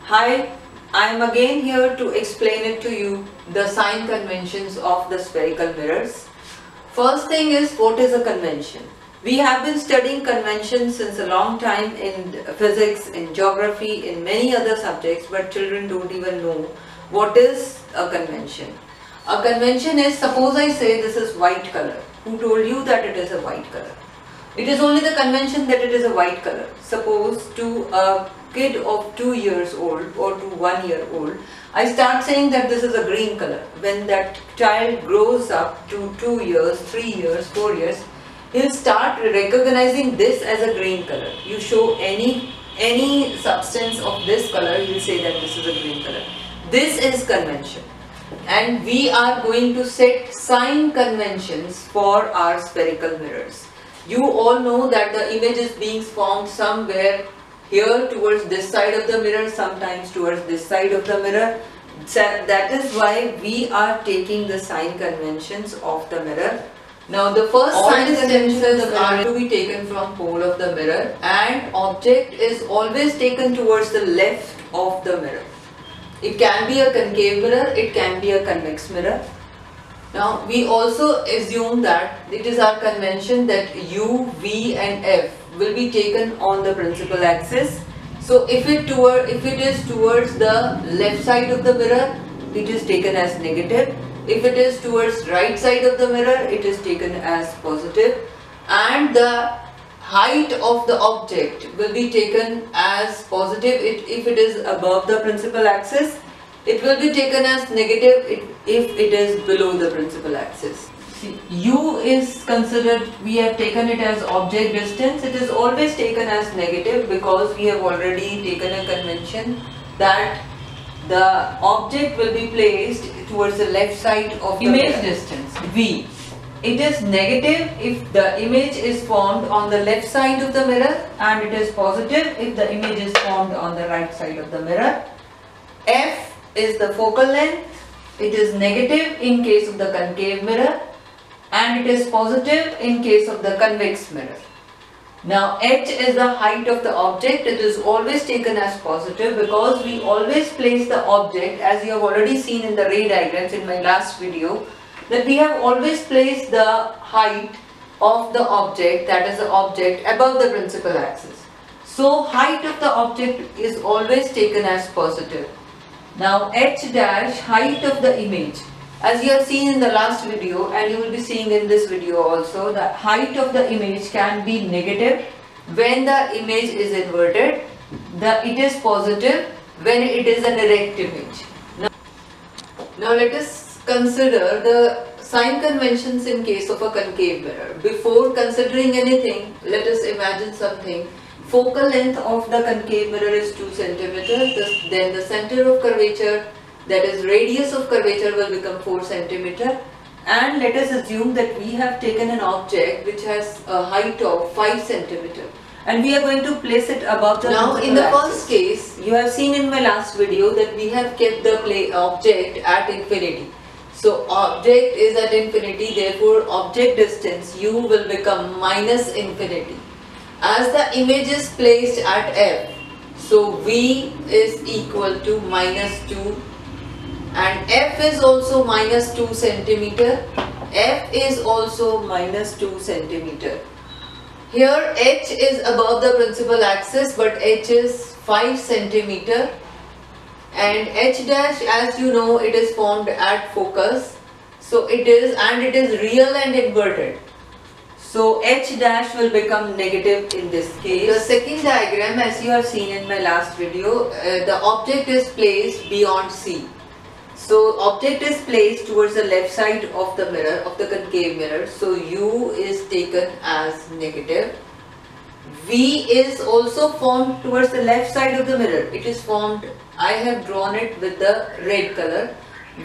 Hi, I am again here to explain it to you, the sign conventions of the spherical mirrors. First thing is, what is a convention? We have been studying conventions since a long time in physics, in geography, in many other subjects, but children don't even know what is a convention. A convention is, suppose I say this is white color. Who told you that it is a white color? It is only the convention that it is a white color. Suppose to a kid of 2 years old or to 1 year old, I start saying that this is a green color. When that child grows up to 2 years, 3 years, 4 years, he'll start recognizing this as a green color. You show any substance of this color, he'll say that this is a green color. This is convention. And we are going to set sign conventions for our spherical mirrors. You all know that the image is being formed somewhere here towards this side of the mirror, sometimes towards this side of the mirror. That is why we are taking the sign conventions of the mirror. Now the first sign conventions are to be taken from pole of the mirror, and object is always taken towards the left of the mirror. It can be a concave mirror, it can be a convex mirror. Now we also assume that it is our convention that U, V and F will be taken on the principal axis. So if it is towards the left side of the mirror, it is taken as negative. If it is towards right side of the mirror, it is taken as positive. And the height of the object will be taken as positive if it is above the principal axis. It will be taken as negative if it is below the principal axis. See, U is considered, we have taken it as object distance. It is always taken as negative because we have already taken a convention that the object will be placed towards the left side of the image distance, V. It is negative if the image is formed on the left side of the mirror, and it is positive if the image is formed on the right side of the mirror. F is the focal length. It is negative in case of the concave mirror, and it is positive in case of the convex mirror. Now H is the height of the object. It is always taken as positive because we always place the object, as you have already seen in the ray diagrams in my last video, that we have always placed the height of the object, that is the object, above the principal axis. So height of the object is always taken as positive. Now H dash, height of the image. As you have seen in the last video, and you will be seeing in this video also, the height of the image can be negative when the image is inverted. It is positive when it is an erect image. Now let us consider the sign conventions in case of a concave mirror. Before considering anything, let us imagine something. Focal length of the concave mirror is 2 cm. Then the center of curvature, that is radius of curvature, will become 4 cm. And let us assume that we have taken an object which has a height of 5 cm. And we are going to place it above the principal axis. Now in the first case, you have seen in my last video that we have kept the object at infinity. So object is at infinity, therefore object distance U will become minus infinity. As the image is placed at F, so V is equal to minus 2, and F is also minus 2 cm. F is also minus 2 cm. Here H is above the principal axis, but H is 5 cm. And H dash, as you know, it is formed at focus. So it is real and inverted. So H dash will become negative in this case. The second diagram, as you have seen in my last video, the object is placed beyond C. So object is placed towards the left side of the mirror, of the concave mirror. So U is taken as negative. V is also formed towards the left side of the mirror. It is formed, I have drawn it with the red color.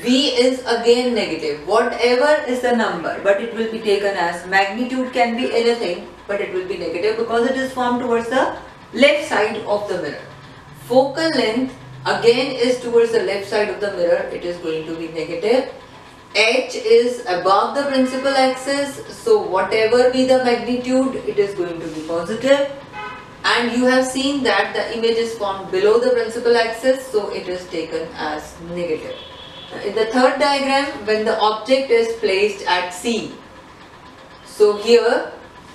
V is again negative, whatever is the number, but it will be taken as, magnitude can be anything, but it will be negative because it is formed towards the left side of the mirror. Focal length again is towards the left side of the mirror. It is going to be negative. H is above the principal axis, so whatever be the magnitude, it is going to be positive. and you have seen that the image is formed below the principal axis, so it is taken as negative. In the third diagram, when the object is placed at C, so here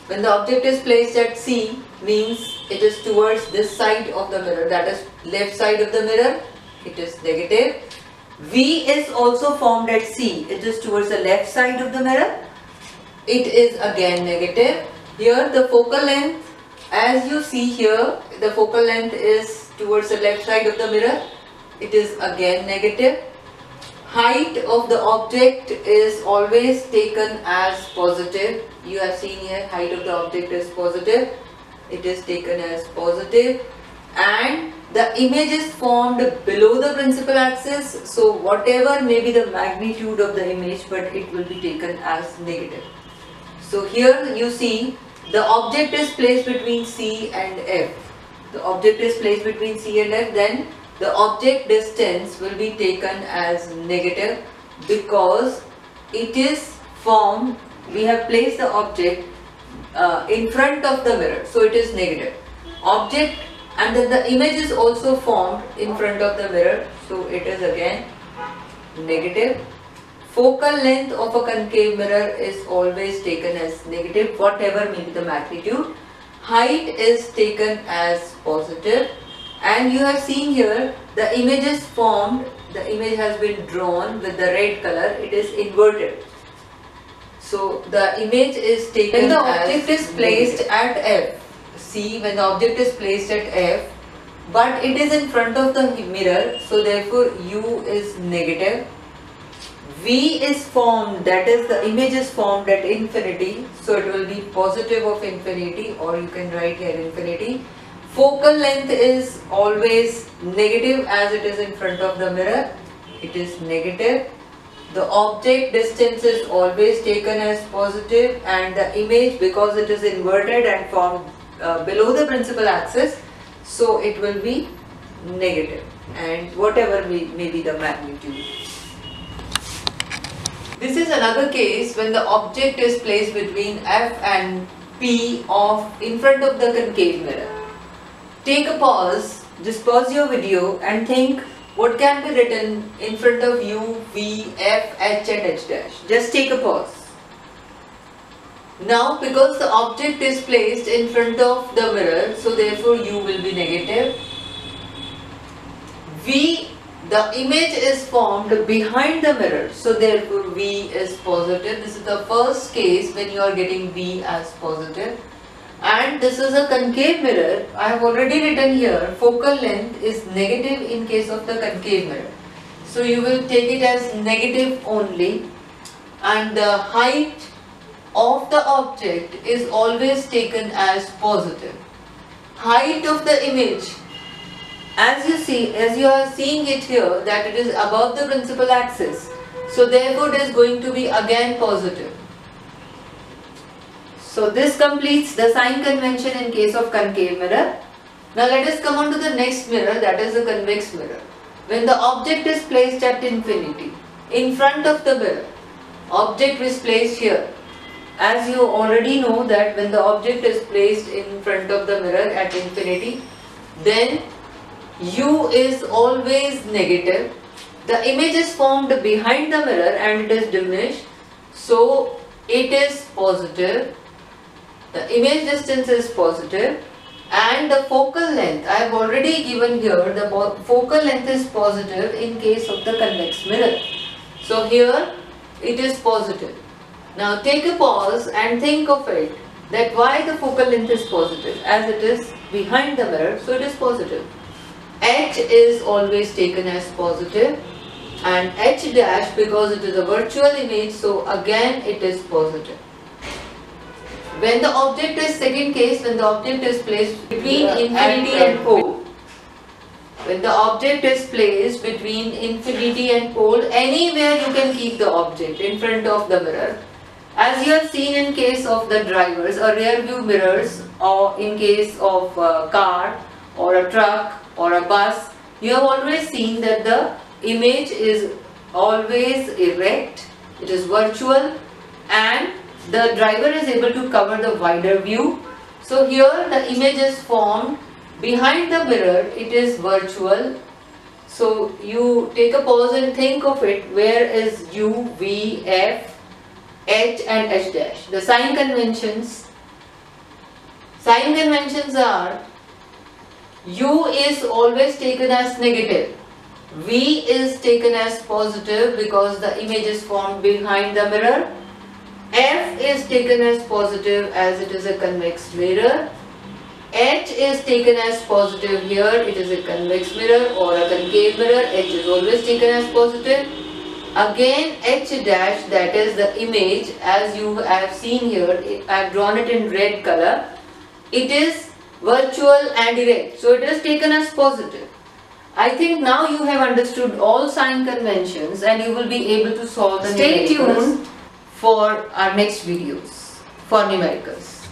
when the object is placed at C means it is towards this side of the mirror, that is left side of the mirror, it is negative. V is also formed at C, it is towards the left side of the mirror, it is again negative. Here the focal length, as you see here, the focal length is towards the left side of the mirror, it is again negative. Height of the object is always taken as positive. You have seen here, height of the object is positive, it is taken as positive, and the image is formed below the principal axis, so whatever may be the magnitude of the image, but it will be taken as negative. So here you see the object is placed between C and F. The object is placed between C and F, then the object distance will be taken as negative because it is formed, we have placed the object in front of the mirror, so it is negative. Object, and then the image is also formed in front of the mirror, so it is again negative. Focal length of a concave mirror is always taken as negative, whatever may be the magnitude. Height is taken as positive, and you have seen here the image is formed, the image has been drawn with the red color, it is inverted. So the image is taken when the object is placed at F. See, when the object is placed at F, but it is in front of the mirror, so therefore U is negative. V is formed, that is the image is formed at infinity, so it will be positive of infinity, or you can write here infinity. Focal length is always negative as it is in front of the mirror, it is negative. The object distance is always taken as positive, and the image, because it is inverted and formed below the principal axis, so it will be negative, and whatever may be the magnitude. This is another case when the object is placed between F and P in front of the concave mirror. Take a pause, just pause your video and think what can be written in front of U, V, F, H and H dash. Just take a pause. Now because the object is placed in front of the mirror, so therefore U will be negative. V, the image is formed behind the mirror, so therefore V is positive. This is the first case when you are getting V as positive. And this is a concave mirror. I have already written here focal length is negative in case of the concave mirror. So you will take it as negative only, and the height of the object is always taken as positive. Height of the image, as you are seeing it here, that it is above the principal axis, so therefore it is going to be again positive. So this completes the sign convention in case of concave mirror. Now let us come on to the next mirror, that is the convex mirror. When the object is placed at infinity, in front of the mirror, object is placed here. As you already know that when the object is placed in front of the mirror at infinity, then U is always negative. The image is formed behind the mirror and it is diminished, so it is positive. The image distance is positive, and the focal length, I have already given here, the focal length is positive in case of the convex mirror. So here it is positive. Now take a pause and think of it, that why the focal length is positive, as it is behind the mirror, so it is positive. H is always taken as positive, and H dash, because it is a virtual image, so again it is positive. When the object is, second case, when the object is placed between infinity and pole, when the object is placed between infinity and pole, anywhere you can keep the object in front of the mirror. As you have seen in case of the drivers or rear view mirrors, or in case of a car or a truck or a bus, you have always seen that the image is always erect, it is virtual, and the driver is able to cover the wider view. So here the image is formed behind the mirror, it is virtual. So you take a pause and think of it. Where is U, V, F, H and H dash? The sign conventions are U is always taken as negative, V is taken as positive because the image is formed behind the mirror, F is taken as positive as it is a convex mirror, H is taken as positive here, it is a convex mirror or a concave mirror, H is always taken as positive. Again H dash, that is the image, as you have seen here, I have drawn it in red color. It is virtual and erect, so it is taken as positive. I think now you have understood all sign conventions and you will be able to solve the numericals. Stay tuned for our next videos for numericals.